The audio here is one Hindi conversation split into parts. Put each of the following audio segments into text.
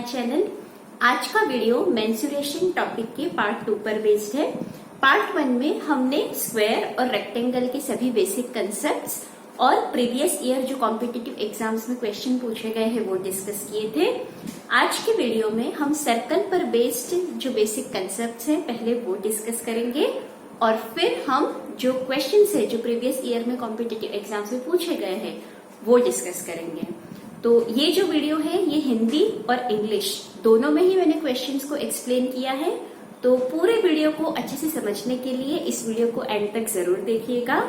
चैनल। आज का वीडियो मेंसुरेशन टॉपिक के पार्ट 2 पर बेस्ड है। पार्ट 1 में हमने स्क्वायर और रेक्टेंगल के सभी बेसिक कंसेप्ट्स और प्रीवियस ईयर जो कॉम्पिटिटिव एग्जाम्स में क्वेश्चन पूछे गए हैं वो डिस्कस किए थे। आज के वीडियो में हम सर्कल पर बेस्ड जो बेसिक कंसेप्ट्स हैं पहले वो डिस्कस करेंगे और फिर हम जो क्वेश्चंस है जो प्रीवियस ईयर में कॉम्पिटिटिव एग्जाम्स में पूछे गए हैं वो डिस्कस करेंगे। तो ये जो वीडियो है ये हिंदी और इंग्लिश दोनों में ही मैंने क्वेश्चंस को एक्सप्लेन किया है। तो पूरे वीडियो को अच्छे से समझने के लिए इस वीडियो को एंड तक जरूर देखिएगा।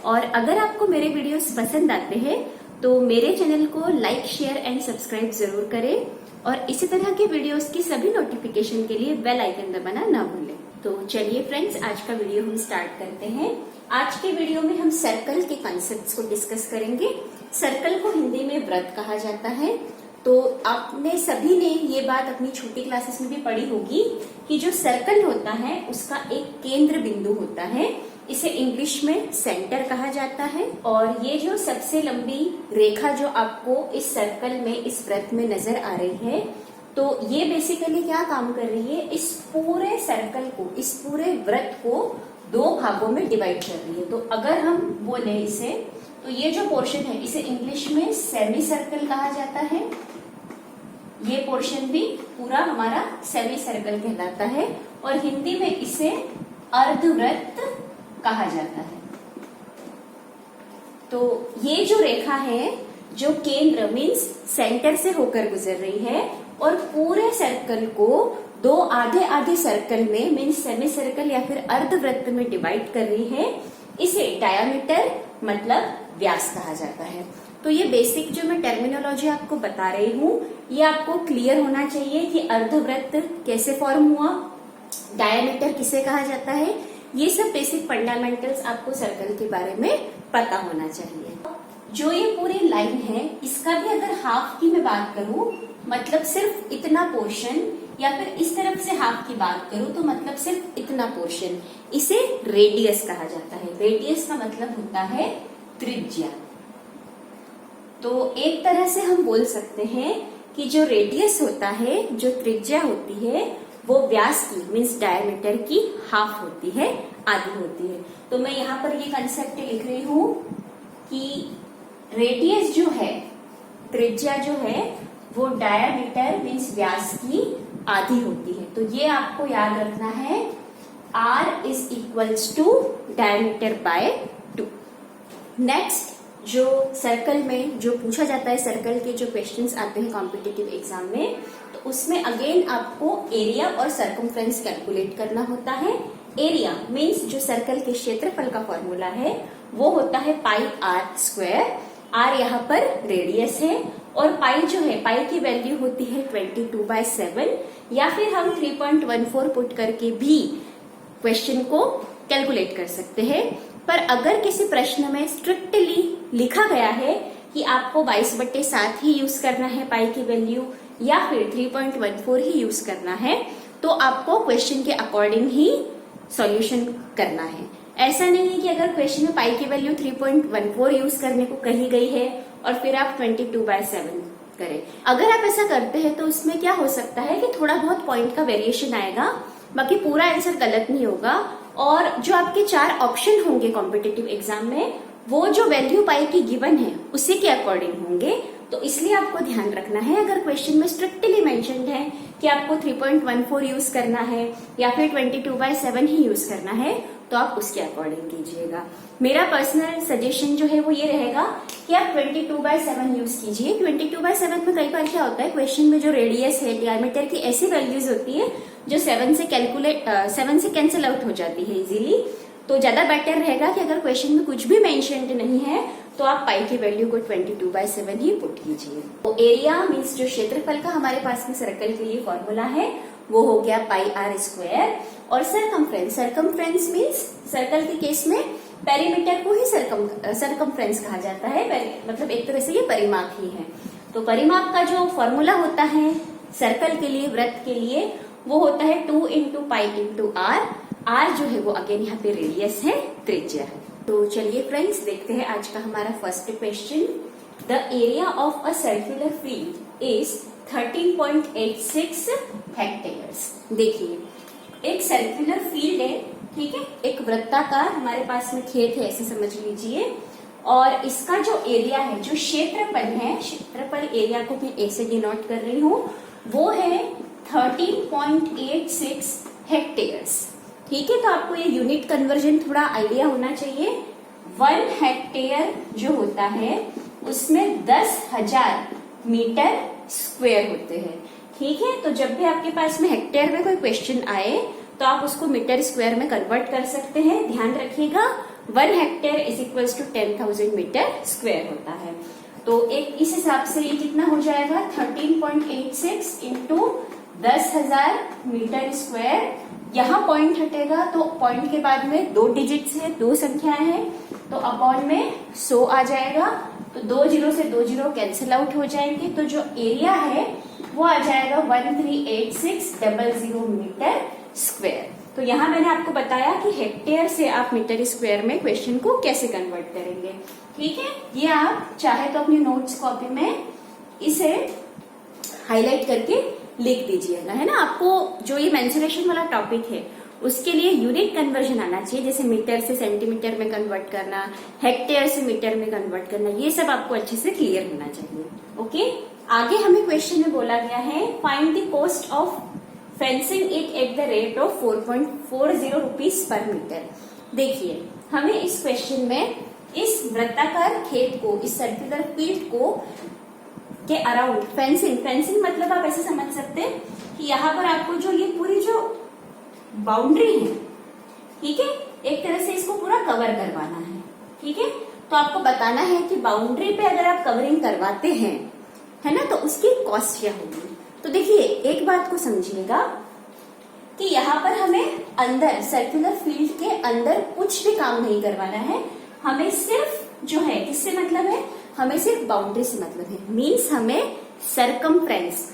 और अगर आपको मेरे वीडियोस पसंद आते हैं तो मेरे चैनल को लाइक, शेयर एंड सब्सक्राइब जरूर करें और इसी तरह के वीडियोस की सभी नोटिफिकेशन के लिए बेल आइकन दबाना ना भूलें। तो चलिए फ्रेंड्स, आज का वीडियो हम स्टार्ट करते हैं। आज के वीडियो में हम सर्कल के कॉन्सेप्ट्स को डिस्कस करेंगे। सर्कल को हिंदी में वृत्त कहा जाता है। तो आपने सभी ने ये बात अपनी छोटी क्लासेस में भी पढ़ी होगी कि जो सर्कल होता है उसका एक केंद्र बिंदु होता है, इसे इंग्लिश में सेंटर कहा जाता है। और ये जो सबसे लंबी रेखा जो आपको इस सर्कल में, इस वृत्त में नजर आ रही है, तो ये बेसिकली क्या काम कर रही है, इस पूरे सर्कल को, इस पूरे वृत्त को दो भागों में डिवाइड कर रही है। तो अगर हम बोले इसे, तो ये जो पोर्शन है इसे इंग्लिश में सेमी सर्कल कहा जाता है। ये पोर्शन भी पूरा हमारा सेमी सर्कल कहलाता है और हिंदी में इसे अर्धवृत्त कहा जाता है। तो ये जो रेखा है जो केंद्र मीन्स सेंटर से होकर गुजर रही है और पूरे सर्कल को दो आधे आधे सर्कल में मीन्स सेमी सर्कल या फिर अर्धवृत्त में डिवाइड कर रही है, इसे डायामीटर मतलब व्यास कहा जाता है। तो ये बेसिक जो मैं टर्मिनोलॉजी आपको बता रही हूँ ये आपको क्लियर होना चाहिए कि अर्धवृत्त कैसे फॉर्म हुआ, डायामीटर किसे कहा जाता है, ये सब बेसिक फंडामेंटल्स आपको सर्कल के बारे में पता होना चाहिए। जो ये पूरी लाइन है इसका भी अगर हाफ की मैं बात करूं, मतलब सिर्फ इतना पोर्शन, या फिर इस तरफ से हाफ की बात करूं तो मतलब सिर्फ इतना पोर्शन, इसे रेडियस कहा जाता है। रेडियस का मतलब होता है त्रिज्या। तो एक तरह से हम बोल सकते हैं कि जो रेडियस होता है, जो त्रिज्या होती है, वो व्यास की मीन्स डायमीटर की हाफ होती है, आधी होती है। तो मैं यहाँ पर ये कंसेप्ट लिख रही हूँ कि रेडियस जो है, त्रिज्या जो है, वो डायमीटर मीन्स व्यास की आधी होती है। तो ये आपको याद रखना है, R is equals to diameter by 2। Next जो सर्कल में जो पूछा जाता है, सर्कल के जो क्वेश्चंस आते हैं कॉम्पिटिटिव एग्जाम में, तो उसमें अगेन आपको एरिया और सर्कमफ्रेंस कैलकुलेट करना होता है। एरिया मीन्स जो सर्कल के क्षेत्रफल का फॉर्मूला है वो होता है पाई आर स्क्वायर। आर यहाँ पर रेडियस है और पाई जो है, पाई की वैल्यू होती है 22/7, या फिर हम 3.14 पुट करके भी क्वेश्चन को कैलकुलेट कर सकते हैं। पर अगर किसी प्रश्न में स्ट्रिक्टली लिखा गया है कि आपको 22/7 ही यूज करना है पाई की वैल्यू, या फिर 3.14 ही यूज करना है, तो आपको क्वेश्चन के अकॉर्डिंग ही सॉल्यूशन करना है। ऐसा नहीं है कि अगर क्वेश्चन में पाई की वैल्यू 3.14 यूज करने को कही गई है और फिर आप 22/7 करें। अगर आप ऐसा करते हैं तो उसमें क्या हो सकता है कि थोड़ा बहुत पॉइंट का वेरिएशन आएगा, बाकी पूरा आंसर गलत नहीं होगा। और जो आपके 4 ऑप्शन होंगे कॉम्पिटिटिव एग्जाम में, वो जो वैल्यू पाई की गिवन है उसी के अकॉर्डिंग होंगे। तो इसलिए आपको ध्यान रखना है, अगर क्वेश्चन में स्ट्रिक्टली मेंशन्ड है कि आपको 3.14 यूज करना है या फिर 22/7 ही यूज करना है, तो आप उसके अकॉर्डिंग कीजिएगा। मेरा पर्सनल सजेशन जो है वो ये रहेगा कि आप 22/7 यूज कीजिए। 22/7 में कई बार क्या होता है, क्वेश्चन में जो रेडियस है, डायमीटर की ऐसी वैल्यूज होती है जो 7 से कैंसिल आउट हो जाती है इजीली। तो ज्यादा बेटर रहेगा कि अगर क्वेश्चन में कुछ भी मेंशन्ड नहीं है तो आप पाई की वैल्यू को 22/7 ही पुट कीजिए। तो एरिया मीन्स जो क्षेत्रफल का हमारे पास में सर्कल के लिए फॉर्मूला है वो हो गया पाई आर स्क्वायर। और सरकमफ्रेंस मीन्स सर्कल के केस में पेरीमीटर को ही सरकमफ्रेंस कहा जाता है, मतलब एक तरह से ये परिमाप ही है। तो परिमाप का जो फॉर्मूला होता है सर्कल के लिए, वृत्त के लिए, वो होता है 2 × पाई × आर। आर जो है वो अगेन यहाँ पे रेडियस है, त्रिज्या है। तो चलिए फ्रेंड्स देखते हैं आज का हमारा first question. The area of a circular field is 13.86 hectares. देखिए एक सर्कुलर फील्ड है, ठीक है, एक वृत्ताकार हमारे पास में खेत है ऐसे समझ लीजिए, और इसका जो एरिया है, जो क्षेत्रफल है, क्षेत्रफल एरिया को मैं ए से डिनोट कर रही हूँ, वो है 13.86 हेक्टेयर्स। ठीक है, तो आपको ये यूनिट कन्वर्जन थोड़ा आइडिया होना चाहिए। 1 हेक्टेयर जो होता है उसमें 10,000 मीटर स्क्वायर होते हैं। ठीक है, तो जब भी आपके पास में हेक्टेयर में कोई क्वेश्चन आए तो आप उसको मीटर स्क्वायर में कन्वर्ट कर सकते हैं। ध्यान रखिएगा 1 hectare is equals to 10,000 metre square होता है। तो एक इस हिसाब से ये कितना हो जाएगा 13.86 इंटू 10,000 मीटर स्क्वायर। यहाँ पॉइंट हटेगा तो पॉइंट के बाद में 2 डिजिट्स है, 2 संख्याएं हैं, तो अपॉन में 100 आ जाएगा। तो 2 जीरो से 2 जीरो कैंसिल आउट हो जाएंगे, तो जो एरिया है वो आ जाएगा 138600 मीटर स्क्वायर। तो यहाँ मैंने आपको बताया कि हेक्टेयर से आप मीटर स्क्वायर में क्वेश्चन को कैसे कन्वर्ट करेंगे। ठीक है, ये आप चाहे तो अपनी नोट्स कॉपी में इसे हाईलाइट करके लिख दीजिएगा, है ना। आपको जो ये मेंसुरेशन वाला टॉपिक है उसके लिए यूनिट कन्वर्जन आना चाहिए, जैसे मीटर से सेंटीमीटर में कन्वर्ट करना, हेक्टेयर से मीटर में कन्वर्ट करना, ये सब आपको अच्छे से क्लियर होना चाहिए। ओके, आगे हमें क्वेश्चन में बोला गया है find the cost of fencing it at the rate of 4.40 rupees per metre. देखिए हमें इस क्वेश्चन में इस वृत्ताकार खेत को, इस सर्कुलर फील्ड को के अराउंड फेंसिंग मतलब आप ऐसे समझ सकते हैं कि यहाँ पर आपको जो ये पूरी जो बाउंड्री है, ठीक है, एक तरह से इसको पूरा कवर करवाना है। ठीक है, तो आपको बताना है कि बाउंड्री पे अगर आप कवरिंग करवाते हैं, है ना, तो उसकी कॉस्ट क्या होगी। तो देखिए एक बात को समझिएगा कि यहाँ पर हमें अंदर सर्कुलर फील्ड के अंदर कुछ भी काम नहीं करवाना है, हमें सिर्फ जो है किससे मतलब है, हमें सिर्फ बाउंड्री से मतलब है। मीन्स हमें सरकमफ्रेंस,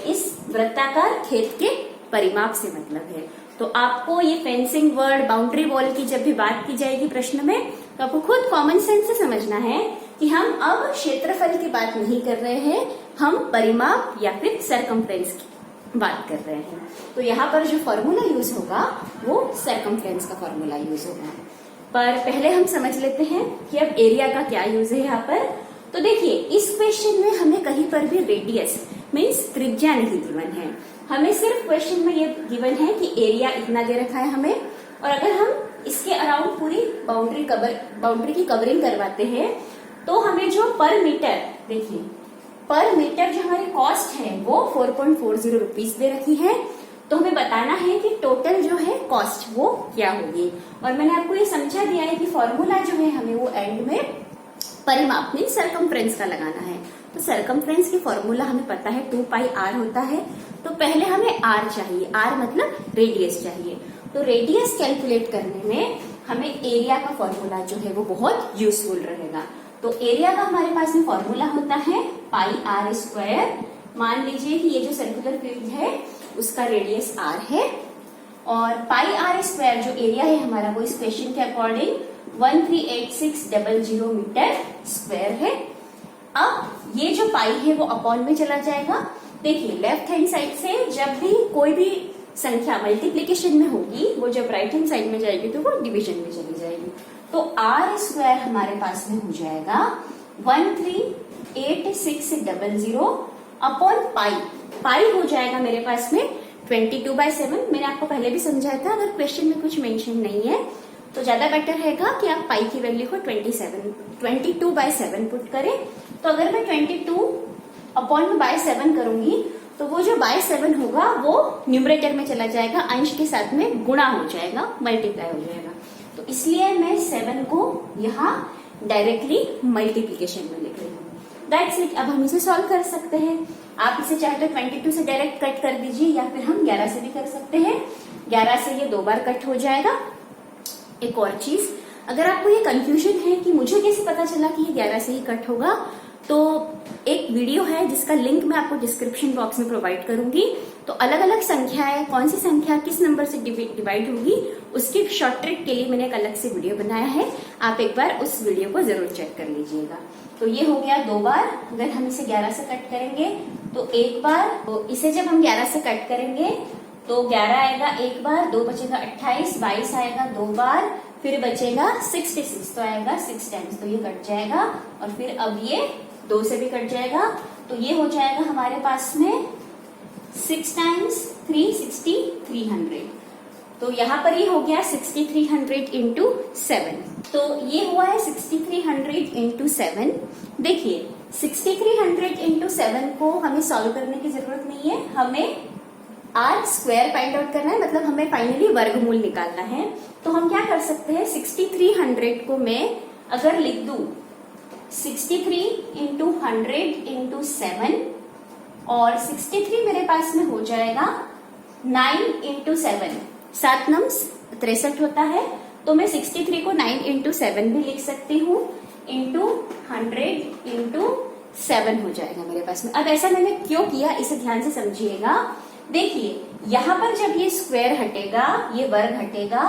इस वृत्ताकार खेत के परिमाप से मतलब है। तो आपको ये फेंसिंग वर्ड, बाउंड्री वॉल की जब भी बात की जाएगी प्रश्न में, तो आपको खुद कॉमन सेंस से समझना है कि हम अब क्षेत्रफल की बात नहीं कर रहे हैं, हम परिमाप या फिर सरकमफ्रेंस की बात कर रहे हैं। तो यहाँ पर जो फॉर्मूला यूज होगा वो सरकमफ्रेंस का फॉर्मूला यूज होगा। पर पहले हम समझ लेते हैं कि अब एरिया का क्या यूज है यहाँ पर। तो देखिए इस क्वेश्चन में हमें कहीं पर भी रेडियस मीन्स त्रिज्या नहीं गिवन है, हमें सिर्फ क्वेश्चन में ये गिवन है कि एरिया इतना दे रखा है हमें, और अगर हम इसके अराउंड पूरी बाउंड्री की कवरिंग करवाते हैं तो हमें जो पर मीटर, देखिए पर मीटर जो हमारी कॉस्ट है वो 4.40 रुपीज दे रखी है। तो हमें बताना है कि टोटल जो है कॉस्ट वो क्या होगी। और मैंने आपको ये समझा दिया है कि फॉर्मूला जो है हमें वो एंड में परिमाप मीन्स सरकमफ्रेंस का लगाना है। तो सरकमफ्रेंस की फॉर्मूला हमें पता है 2πr होता है। तो पहले हमें r चाहिए, r मतलब रेडियस चाहिए। तो रेडियस कैलकुलेट करने में हमें एरिया का फॉर्मूला जो है वो बहुत यूजफुल रहेगा। तो एरिया का हमारे पास में फॉर्मूला होता है πr²। मान लीजिए कि ये जो सर्कुलर फील्ड है उसका रेडियस r है, और πr² जो एरिया है हमारा वो इस क्वेश्चन के अकॉर्डिंग 138600 मीटर स्क्वायर है। अब ये जो पाई है वो अपॉन में चला जाएगा। देखिए लेफ्ट हैंड साइड से जब भी कोई भी संख्या मल्टीप्लीकेशन में होगी, वो जब राइट हैंड साइड में जाएगी तो वो डिवीजन में चली जाएगी। तो r² हमारे पास में हो जाएगा 138600 अपॉन पाई हो जाएगा मेरे पास में 22/7। मैंने आपको पहले भी समझाया था, अगर क्वेश्चन में कुछ मेंशन नहीं है तो ज्यादा बेटर रहेगा कि आप पाई की वैल्यू को 22/7 पुट करें। तो अगर मैं 22/7 करूंगी तो वो जो बाय 7 होगा वो न्यूमरेटर में चला जाएगा, अंश के साथ में गुणा हो जाएगा, मल्टीप्लाई हो जाएगा। तो इसलिए मैं 7 को यहाँ डायरेक्टली मल्टीप्लीकेशन में लिख रही हूँ। That's it. अब हम इसे सॉल्व कर सकते हैं। आप इसे चाहे तो 22 से डायरेक्ट कट कर दीजिए, या फिर हम 11 से भी कर सकते हैं। 11 से ये 2 बार कट हो जाएगा। एक और चीज, अगर आपको ये कंफ्यूजन है कि मुझे कैसे पता चला कि ये 11 से ही कट होगा, तो एक वीडियो है जिसका लिंक मैं आपको डिस्क्रिप्शन बॉक्स में प्रोवाइड करूंगी। तो अलग अलग संख्याएं, कौन सी संख्या किस नंबर से डिवाइड होगी, उसकी शॉर्ट ट्रिक के लिए मैंने एक अलग से वीडियो बनाया है। आप एक बार उस वीडियो को जरूर चेक कर लीजिएगा। तो ये हो गया 2 बार। अगर हम इसे 11 से कट करेंगे तो एक बार, तो इसे जब हम 11 से कट करेंगे तो 11 आएगा एक बार, 2 बचेगा 28, 22 आएगा 2 बार, फिर बचेगा 66, तो आएगा 6 टाइम्स, तो ये कट जाएगा और फिर अब ये 2 से भी कट जाएगा, तो ये हो जाएगा हमारे पास में 6 टाइम्स 360, 300। तो यहाँ पर ये हो गया 6300 इंटू 7, तो ये हुआ है 6300 इंटू 7। देखिए 6300 इंटू 7 को हमें सॉल्व करने की जरूरत नहीं है, हमें आर स्क्वायर फाइंड आउट करना है, मतलब हमें फाइनली वर्गमूल निकालना है। तो हम क्या कर सकते हैं, 6300 को मैं अगर लिख दूं 63 इंटू 100 इंटू 7, और 63 मेरे पास में हो जाएगा 9 इंटू 7, 7 नम्स 63 होता है, तो मैं 63 को 9 इंटू 7 भी लिख सकती हूँ, इंटू 100 इंटू 7 हो जाएगा मेरे पास में। अब ऐसा मैंने क्यों किया इसे ध्यान से समझिएगा। देखिए यहाँ पर जब ये स्क्वायर हटेगा, ये वर्ग हटेगा,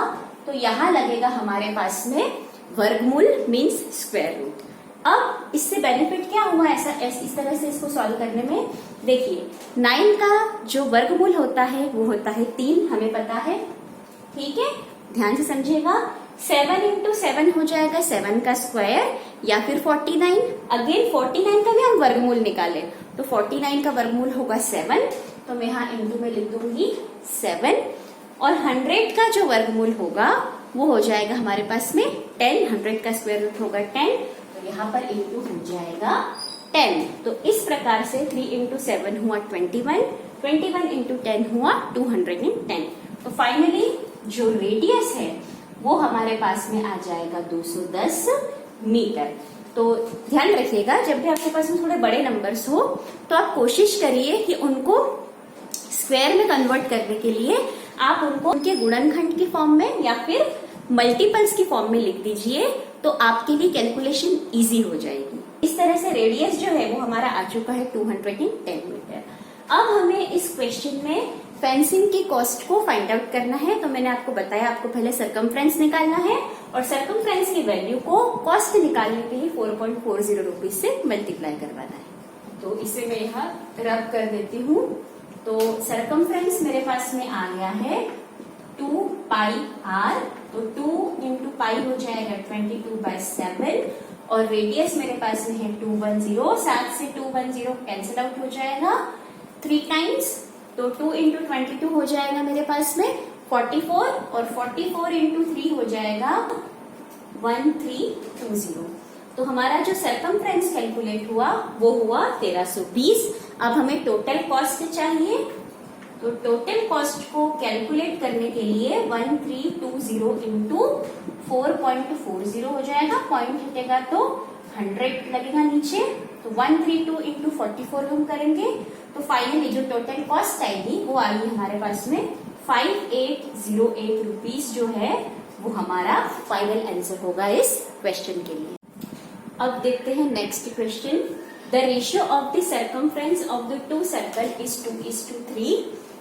तो यहाँ लगेगा हमारे पास में वर्गमूल मीन्स स्क्वायर रूट। अब इससे बेनिफिट क्या हुआ ऐसा इस तरह से इसको सॉल्व करने में, देखिए 9 का जो वर्गमूल होता है वो होता है 3, हमें पता है, ठीक है, ध्यान से समझिएगा। 7 इंटू 7 हो जाएगा 7 का स्क्वायर या फिर 49, अगेन 49 का भी हम वर्गमूल निकाले तो 49 का वर्गमूल होगा 7, तो मैं यहाँ इंटू में लिख दूंगी 7, और 100 का जो वर्गमूल होगा वो हो जाएगा हमारे पास में 10, 100 का स्क्वायर रूट होगा 10, तो यहाँ पर इंटू हो जाएगा 10। तो इस प्रकार से 3 इंटू 7 हुआ 21, 21 इंटू 10 हुआ 210। तो फाइनली जो रेडियस है वो हमारे पास में आ जाएगा 210 मीटर। तो ध्यान रखिएगा जब भी आपके पास में थोड़े बड़े नंबर्स हो तो आप कोशिश करिए कि उनको स्क्वायर में कन्वर्ट करने के लिए आप उनको उनके गुणनखंड की फॉर्म में या फिर मल्टीपल्स की फॉर्म में लिख दीजिए, तो आपके लिए कैलकुलेशन इजी हो जाएगी। इस तरह से रेडियस जो है वो हमारा आ चुका है 210 मीटर। अब हमें इस क्वेश्चन में फेंसिंग की कॉस्ट को फाइंड आउट करना है। तो मैंने आपको बताया आपको पहले सरकमफ्रेंस निकालना है और सरकमफ्रेंस की वैल्यू को कॉस्ट निकालने के लिए 4.40 रुपीज से मल्टीप्लाई करवाना है। तो इसे मैं यहाँ रब कर देती हूँ। तो सरकमफ्रेंस मेरे पास में आ गया है 2 पाई आर, तो 2 इंटू पाई हो जाएगा 22/7, और रेडियस मेरे पास में है 210, 7 से 210 कैंसिल आउट हो जाएगा 3 टाइम्स, तो 2 इंटू 22 हो जाएगा मेरे पास में 44, और 44 इंटू 3 हो जाएगा 1320। तो हमारा जो सरकमफ्रेंस कैलकुलेट हुआ वो हुआ 1320। अब हमें टोटल कॉस्ट चाहिए, तो टोटल कॉस्ट को कैलकुलेट करने के लिए 1320 इंटू 4.40 हो जाएगा, पॉइंट हटेगा तो 100 लगेगा नीचे, तो 132 इंटू 44 हम करेंगे, तो फाइनली जो टोटल कॉस्ट आएगी वो आएगी हमारे पास में 5808 रुपीज, जो है वो हमारा फाइनल आंसर होगा इस क्वेश्चन के लिए। अब देखते हैं next question. The ratio of the circumference of the 2 circle is 2:3।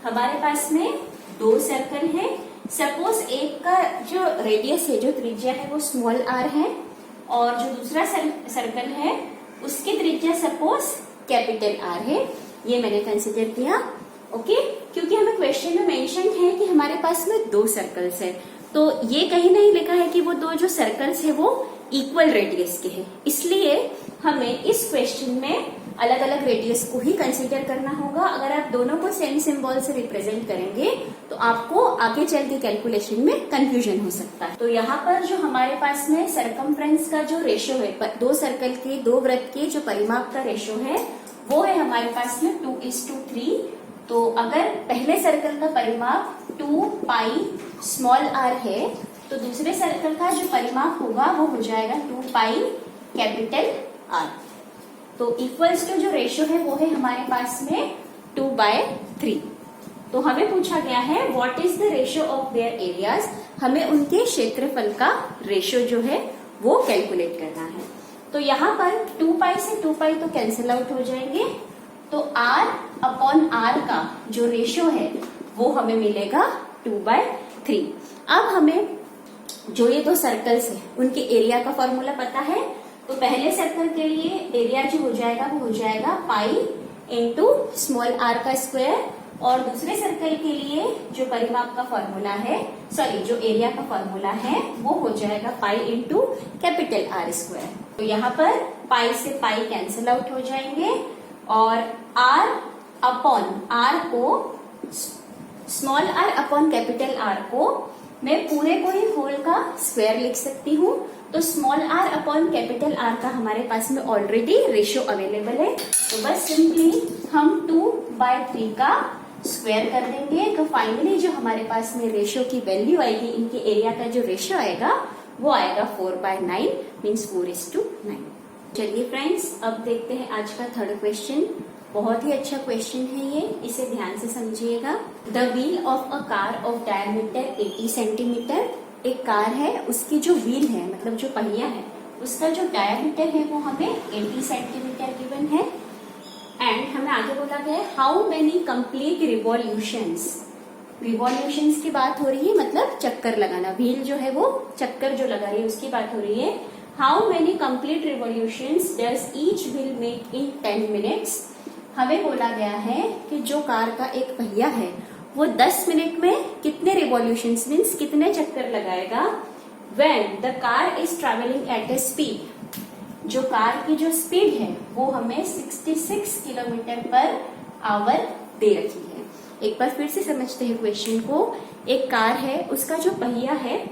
हमारे पास में 2 सर्कल है। सपोज एक का जो रेडियस है, जो त्रिज्या है वो स्मॉल आर है, और जो दूसरा सर्कल है उसकी त्रिज्या सपोज कैपिटल आर है। ये मैंने कंसिडर किया, ओके, क्योंकि हमें क्वेश्चन में मेंशन है कि हमारे पास में 2 सर्कल्स है, तो ये कहीं नहीं लिखा है कि वो 2 जो सर्कल्स है वो इक्वल रेडियस के हैं, इसलिए हमें इस क्वेश्चन में अलग अलग रेडियस को ही कंसीडर करना होगा। अगर आप दोनों को सेम सिंबल से रिप्रेजेंट करेंगे तो आपको आगे चल के कैलकुलेशन में कंफ्यूजन हो सकता है। तो यहाँ पर जो हमारे पास में सरकमफ्रेंस का जो रेशियो है, 2 सर्कल के 2 वृत्त के जो परिमाप का रेशियो है वो है हमारे पास में 2:3। तो अगर पहले सर्कल का परिमाप 2 पाई स्मॉल आर है, तो दूसरे सर्कल का जो परिमाप होगा वो हो जाएगा 2 पाई कैपिटल आर। तो इक्वल्स टू जो रेशियो है वो है हमारे पास में 2/3। तो हमें पूछा गया है what is the ratio of their areas, हमें उनके क्षेत्रफल का रेशियो जो है वो कैलकुलेट करना है। तो यहाँ पर 2 पाई से 2 पाई तो कैंसिल आउट हो जाएंगे, तो r अपॉन r का जो रेशियो है वो हमें मिलेगा 2/3। अब हमें जो ये 2 सर्कल्स है उनके एरिया का फॉर्मूला पता है। तो पहले सर्कल के लिए एरिया जो हो जाएगा वो हो जाएगा पाई इंटू स्मॉल आर का स्क्वायर, और दूसरे सर्कल के लिए जो परिमाप का फॉर्मूला है, सॉरी जो एरिया का फॉर्मूला है, वो हो जाएगा pi into capital R square. तो यहाँ पर पाई से पाई कैंसिल आउट हो जाएंगे और आर अपॉन आर को, small R upon capital R को मैं पूरे को ही होल का स्क्वायर लिख सकती हूँ। तो small R upon capital R का हमारे पास में ऑलरेडी रेशियो अवेलेबल है, तो बस सिंपली हम 2/3 का स्क्वायर कर देंगे। तो फाइनली जो हमारे पास में रेशियो की वैल्यू आएगी, इनके एरिया का जो रेशियो आएगा वो आएगा 4/9 मीन्स 4:9। चलिए फ्रेंड्स, अब देखते हैं आज का थर्ड क्वेश्चन। बहुत ही अच्छा क्वेश्चन है ये, इसे ध्यान से समझिएगा। The wheel of a car of diameter 80 centimetre, एक कार है, उसकी जो व्हील है मतलब जो पहिया है उसका जो डायमीटर है वो हमें 80 सेंटीमीटर गिवन है। एंड हमें आगे बोला गया है how many complete revolutions, revolutions की बात हो रही है, मतलब चक्कर लगाना, व्हील जो है वो चक्कर जो लगा रही है उसकी बात हो रही है। How many complete revolutions does each wheel make in 10 minutes. हमें बोला गया है कि जो कार का एक पहिया है वो 10 मिनट में कितने रिवॉल्यूशंस मीन्स कितने चक्कर लगाएगा। When the car is travelling at A speed, जो कार की जो स्पीड है वो हमें 66 किलोमीटर पर आवर दे रखी है। एक बार फिर से समझते हैं क्वेश्चन को। एक कार है, उसका जो पहिया है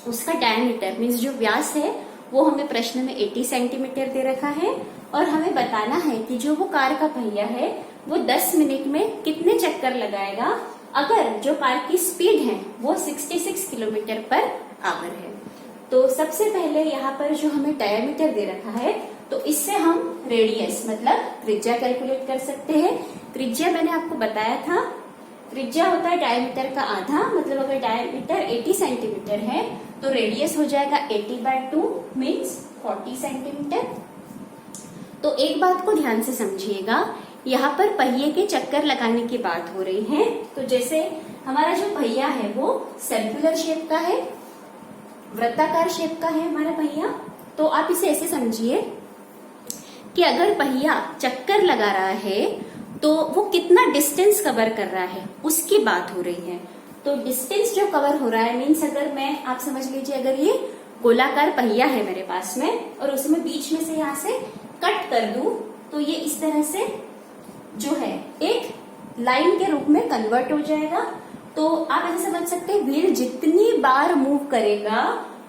उसका डायमीटर मीन्स जो व्यास है वो हमें प्रश्न में 80 सेंटीमीटर दे रखा है, और हमें बताना है कि जो वो कार का पहिया है वो 10 मिनट में कितने चक्कर लगाएगा अगर जो कार की स्पीड है वो 66 किलोमीटर पर आवर है। तो सबसे पहले यहाँ पर जो हमें डायमीटर दे रखा है, तो इससे हम रेडियस मतलब त्रिज्या कैलकुलेट कर सकते हैं। त्रिज्या मैंने आपको बताया था, त्रिज्या होता है डायमीटर का आधा, मतलब अगर डायमीटर 80 सेंटीमीटर है तो रेडियस हो जाएगा 80/2 मीन्स 40 सेंटीमीटर। तो एक बात को ध्यान से समझिएगा, यहाँ पर पहिए के चक्कर लगाने की बात हो रही है। तो जैसे हमारा जो पहिया है वो सर्कुलर शेप का है, वृत्ताकार शेप का है हमारा पहिया। तो आप इसे ऐसे समझिए कि अगर पहिया चक्कर लगा रहा है तो वो कितना डिस्टेंस कवर कर रहा है उसकी बात हो रही है। तो डिस्टेंस जो कवर हो रहा है मीन्स अगर मैं, आप समझ लीजिए अगर ये गोलाकार पहिया है मेरे पास में और उसमें बीच में से यहाँ से कट कर दूं तो ये इस तरह से जो है एक लाइन के रूप में कन्वर्ट हो जाएगा। तो आप ऐसे समझ सकते हैं व्हील जितनी बार मूव करेगा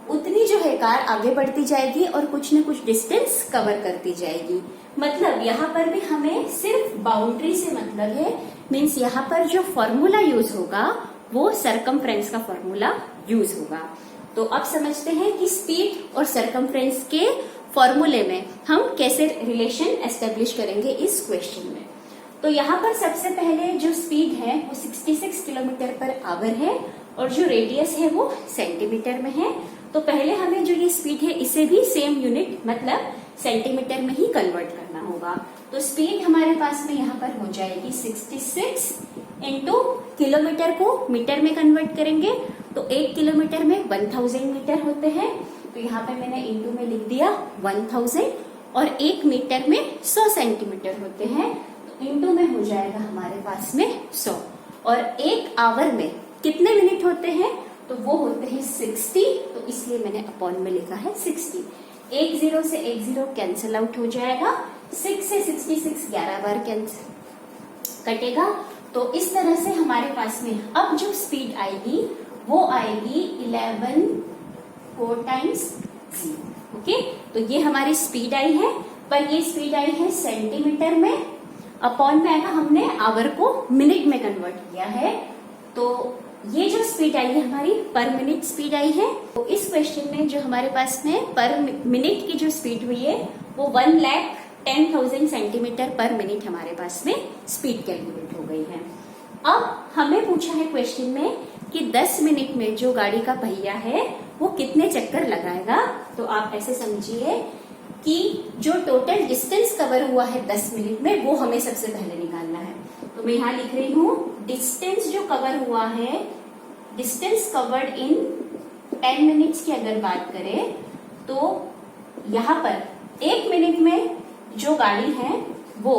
उतनी जो है कार आगे बढ़ती जाएगी और कुछ न कुछ डिस्टेंस कवर करती जाएगी। मतलब यहाँ पर भी हमें सिर्फ बाउंड्री से मतलब है, मीन्स यहाँ पर जो फॉर्मूला यूज होगा वो सरकमफ्रेंस का फॉर्मूला यूज होगा। तो अब समझते हैं कि स्पीड और सरकमफ्रेंस के फॉर्मूले में हम कैसे रिलेशन एस्टेब्लिश करेंगे इस क्वेश्चन में। तो यहाँ पर सबसे पहले जो स्पीड है वो 66 किलोमीटर पर आवर है और जो रेडियस है वो सेंटीमीटर में है। तो पहले हमें जो ये स्पीड है इसे भी सेम यूनिट मतलब सेंटीमीटर में ही कन्वर्ट करना होगा। तो स्पीड हमारे पास में यहाँ पर हो जाएगी 66 इंटू किलोमीटर को मीटर में कन्वर्ट करेंगे तो 1 किलोमीटर में 1000 मीटर होते हैं। तो यहाँ पे मैंने इंटू में लिख दिया 1000 और 1 मीटर में 100 सेंटीमीटर होते हैं। तो इंटू में हो जाएगा हमारे पास में 100 और 1 आवर में कितने मिनट होते हैं तो वो होते हैं 60। तो इसलिए मैंने अपॉन में लिखा है 60। 1 0 से 1 0 कैंसिल आउट हो जाएगा, 6 से 66 11 बार कैंसिल कटेगा। तो इस तरह से हमारे पास में अब जो स्पीड आएगी वो आएगी 11 4 टाइम्स 0। ओके, तो ये हमारी स्पीड आई है, पर ये स्पीड आई है सेंटीमीटर में, अपॉन में आएगा हमने आवर को मिनट में कन्वर्ट किया है। तो ये जो स्पीड आई है हमारी पर मिनट स्पीड आई है। तो इस क्वेश्चन में जो हमारे पास में पर मिनट की जो स्पीड हुई है वो 1,10,000 सेंटीमीटर पर मिनट हमारे पास में स्पीड कैलकुलेट हो गई है। अब हमें पूछा है क्वेश्चन में कि 10 मिनट में जो गाड़ी का पहिया है वो कितने चक्कर लगाएगा। तो आप ऐसे समझिए कि जो टोटल डिस्टेंस कवर हुआ है 10 मिनट में वो हमें सबसे पहले निकालना है। तो मैं यहाँ लिख रही हूँ डिस्टेंस जो कवर हुआ है, डिस्टेंस कवर्ड इन 10 मिनट्स की अगर बात करें तो यहाँ पर 1 मिनट में जो गाड़ी है वो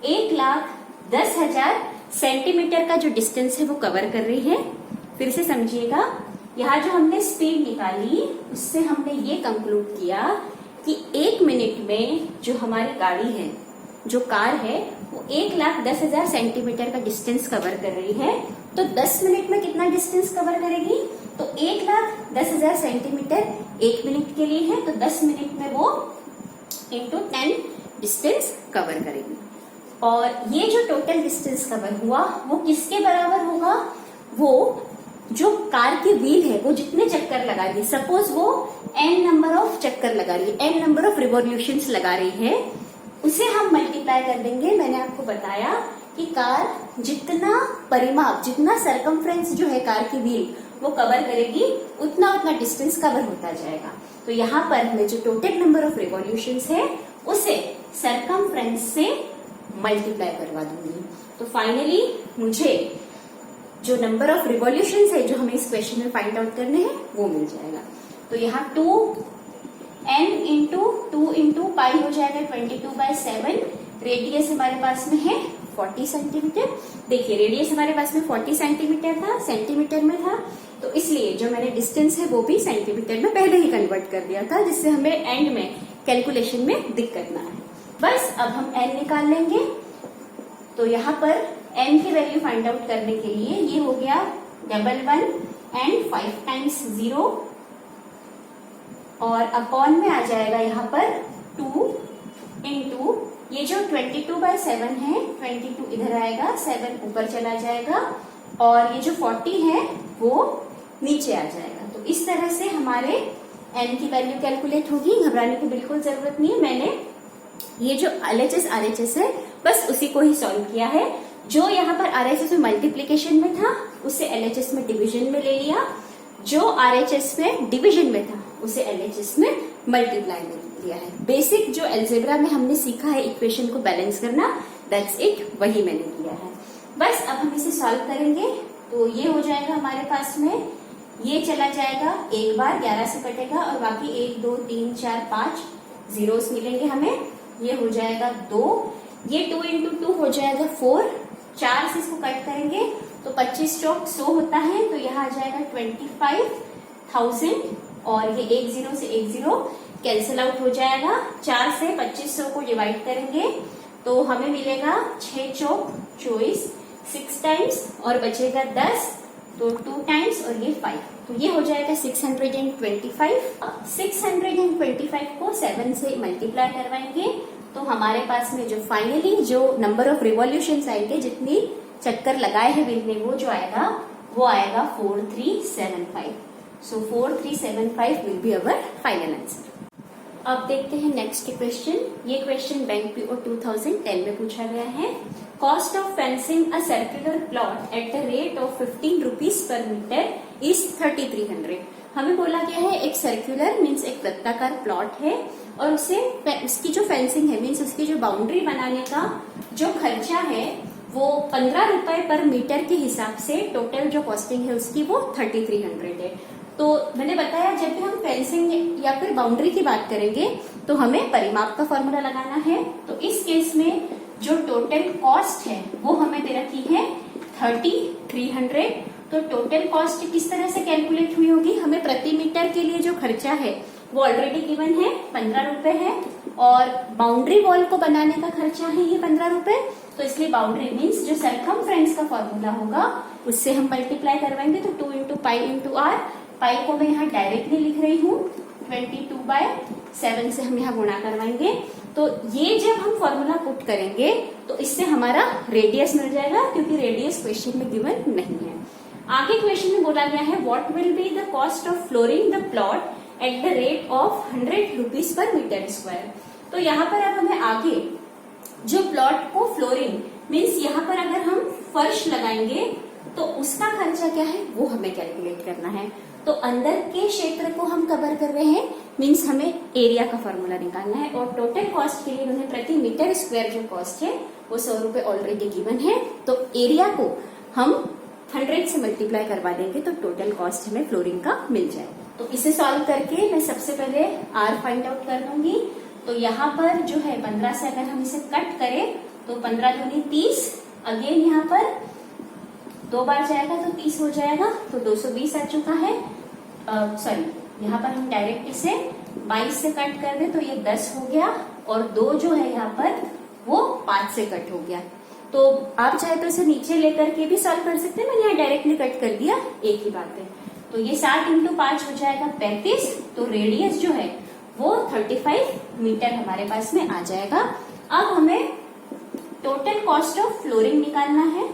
1,10,000 सेंटीमीटर का जो डिस्टेंस है वो कवर कर रही है। फिर से समझिएगा, यहाँ जो हमने स्पीड निकाली उससे हमने ये कंक्लूड किया कि 1 मिनट में जो हमारी गाड़ी है, जो कार है, वो 1,10,000 सेंटीमीटर का डिस्टेंस कवर कर रही है। तो 10 मिनट में कितना डिस्टेंस कवर करेगी? तो 1,10,000 सेंटीमीटर 1 मिनट के लिए है, तो 10 मिनट में वो इंटू 10 डिस्टेंस कवर करेगी। और ये जो टोटल डिस्टेंस कवर हुआ वो किसके बराबर होगा? वो जो कार की व्हील है वो जितने चक्कर लगा रही है, सपोज वो n नंबर ऑफ चक्कर लगा रही है, n नंबर ऑफ रिवॉल्यूशंस लगा रही है, उसे हम मल्टीप्लाई कर देंगे। मैंने आपको बताया कि कार जितना परिमाप, जितना सरकमफ्रेंस जो है कार की व्हील वो कवर करेगी, उतना उतना डिस्टेंस कवर होता जाएगा। तो यहाँ पर मैं जो टोटल नंबर ऑफ रिवॉल्यूशंस है उसे सरकमफ्रेंस से मल्टीप्लाई करवा दूंगी। तो फाइनली मुझे जो नंबर ऑफ रिवॉल्यूशंस है जो हमें इस क्वेश्चन में फाइंड आउट करने हैं वो मिल जाएगा। तो यहाँ 2n इंटू 2 इंटू पाई हो जाएगा 22/7। रेडियस हमारे पास में है 40 सेंटीमीटर। देखिए रेडियस हमारे पास में 40 सेंटीमीटर था, सेंटीमीटर में था, तो इसलिए जो मैंने डिस्टेंस है वो भी सेंटीमीटर में पहले ही कन्वर्ट कर दिया था, जिससे हमें एंड में कैलकुलेशन में दिक्कत ना आए। बस अब हम n निकाल लेंगे। तो यहाँ पर n की वैल्यू फाइंड आउट करने के लिए ये हो गया 11 एंड 5 टाइम्स 0 और अपॉन में आ जाएगा यहाँ पर 2 इंटू ये जो 22/7 है, 22 इधर आएगा, 7 ऊपर चला जाएगा और ये जो 40 है वो नीचे आ जाएगा। तो इस तरह से हमारे n की वैल्यू कैलकुलेट होगी। घबराने की बिल्कुल जरूरत नहीं है। मैंने ये जो LHS RHS है बस उसी को ही सॉल्व किया है। जो यहाँ पर RHS में मल्टीप्लीकेशन में था उसे LHS में डिवीजन में ले लिया, जो RHS में डिवीजन में था उसे LHS में मल्टीप्लाई में लिया है। बेसिक जो अलजेब्रा में हमने सीखा है इक्वेशन को बैलेंस करना, दैट्स इट, वही मैंने किया है। बस अब हम इसे सॉल्व करेंगे। तो ये हो जाएगा हमारे पास में, ये चला जाएगा एक बार 11 से कटेगा और बाकी 1 2 3 4 5 जीरोस मिलेंगे हमें। ये हो जाएगा 2, ये 2 इंटू 2 हो जाएगा 4, 4 से इसको कट करेंगे तो 25 चौक 100 होता है, तो यहाँ आ जाएगा 25,000 और ये 1 0 से 1 0 कैंसिल आउट हो जाएगा। 4 से 2500 को डिवाइड करेंगे तो हमें मिलेगा 6 चौक 24, 6 टाइम्स और बचेगा 10, तो 2 टाइम्स और ये 5, तो ये हो जाएगा 625। 625 को 7 से मल्टीप्लाई करवाएंगे तो हमारे पास में जो फाइनली जो नंबर ऑफ रिवॉल्यूशंस आएंगे, जितनी चक्कर लगाए हैं व्हील ने, वो जो आएगा वो आएगा 4375। So 4375 will be our final answer. अब देखते हैं नेक्स्ट क्वेश्चन। ये क्वेश्चन बैंक पीओ 2010 में पूछा गया है। Cost of fencing a circular plot at the rate of 15 rupees per metre is 3300। हमें बोला गया है एक सर्कुलर मीन्स एक वृत्ताकार प्लॉट है और उसकी जो फेंसिंग है मीन्स उसकी जो बाउंड्री बनाने का जो खर्चा है वो 15 रुपए पर मीटर के हिसाब से टोटल जो कॉस्टिंग है उसकी वो 3300 है। तो मैंने बताया जब भी हम फेंसिंग या फिर बाउंड्री की बात करेंगे तो हमें परिमाप का फॉर्मूला लगाना है। तो इस केस में जो टोटल कॉस्ट है वो हमें दे रखी है 3300। तो टोटल कॉस्ट किस तरह से कैलकुलेट हुई होगी? हमें प्रति मीटर के लिए जो खर्चा है वो ऑलरेडी गिवन है 15 रुपए है और बाउंड्री वॉल को बनाने का खर्चा है ये 15 रुपए। तो इसलिए बाउंड्री मीन्स जो सरकमफ्रेंस का फॉर्मूला होगा उससे हम मल्टीप्लाई करवाएंगे। तो 2 इंटू पाई इंटू आर, पाई को मैं यहाँ डायरेक्टली लिख रही हूँ, 22/7 से हम यहाँ गुणा करवाएंगे। तो ये जब हम फॉर्मूला पुट करेंगे तो इससे हमारा रेडियस मिल जाएगा, क्योंकि रेडियस क्वेश्चन में गिवन नहीं है। आगे क्वेश्चन में बोला गया है what will be the cost of flooring the plot at the rate of 100 rupees per metre square. तो यहाँ पर अब हमें आगे जो प्लॉट को फ्लोरिंग मीन्स यहाँ पर अगर हम फर्श लगाएंगे तो उसका खर्चा क्या है वो हमें कैलकुलेट करना है। तो अंदर के क्षेत्र को हम कवर कर रहे हैं मीन्स हमें एरिया का फॉर्मूला निकालना है और टोटल कॉस्ट के लिए उन्हें प्रति मीटर स्क्वायर जो कॉस्ट है वो 100 रुपए ऑलरेडी गिवन है। तो एरिया को हम 100 से मल्टीप्लाई करवा देंगे तो टोटल कॉस्ट हमें फ्लोरिंग का मिल जाए। तो इसे सॉल्व करके मैं सबसे पहले आर फाइंड आउट कर दूंगी। तो यहाँ पर जो है 15 से अगर हम इसे कट करें तो 15 दूनी 30, अगेन यहाँ पर 2 बार जाएगा तो 30 हो जाएगा, तो 220 आ चुका है। सॉरी, यहाँ पर हम डायरेक्ट इसे 22 से कट कर दे तो ये 10 हो गया, और 2 जो है यहाँ पर वो 5 से कट हो गया। तो आप चाहे तो इसे नीचे लेकर के भी सॉल्व कर सकते हैं, मैंने यहाँ डायरेक्टली कट कर दिया, एक ही बात है। तो ये 60 × 5 हो जाएगा 35, तो रेडियस जो है वो 35 मीटर हमारे पास में आ जाएगा। अब हमें टोटल कॉस्ट ऑफ फ्लोरिंग निकालना है,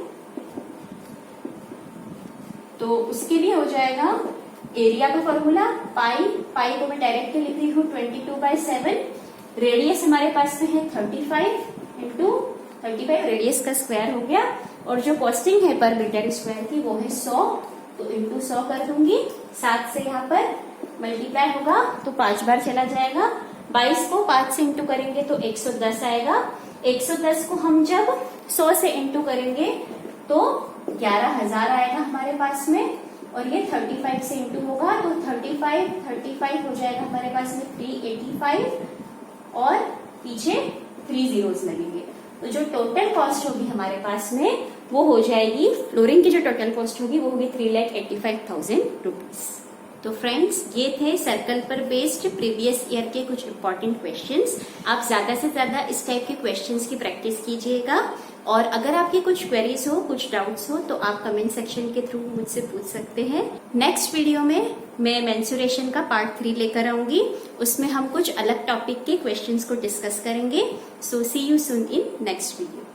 तो उसके लिए हो जाएगा एरिया का फॉर्मूला पाई को मैं डायरेक्टली लिख रही हूँ 22/7, रेडियस हमारे पास में है 35 × 35, रेडियस का स्क्वायर हो गया, और जो कॉस्टिंग है पर मीटर स्क्वायर की वो है 100, तो × 100 कर दूंगी, 7 से यहाँ पर मल्टीप्लाई होगा तो 5 बार चला जाएगा, 22 को 5 से इंटू करेंगे तो 110 आएगा, 110 को हम जब 100 से इंटू करेंगे तो 11,000 आएगा हमारे पास में, और ये 35 से इंटू होगा तो 35 हो जाएगा हमारे पास में 385, और पीछे 3 zeros लगेंगे। तो जो टोटल कॉस्ट होगी हमारे पास में वो हो जाएगी, फ्लोरिंग की जो टोटल कॉस्ट होगी वो होगी 3,85,000 रुपीज। तो फ्रेंड्स, ये थे सर्कल पर बेस्ड प्रीवियस ईयर के कुछ इंपॉर्टेंट क्वेश्चंस। आप ज्यादा से ज्यादा इस टाइप के क्वेश्चंस की प्रैक्टिस कीजिएगा, और अगर आपके कुछ क्वेरीज हो, कुछ डाउट्स हो, तो आप कमेंट सेक्शन के थ्रू मुझसे पूछ सकते हैं। नेक्स्ट वीडियो में मैं मेंसुरेशन का पार्ट 3 लेकर आऊंगी, उसमें हम कुछ अलग टॉपिक के क्वेश्चंस को डिस्कस करेंगे। So see you soon in next video.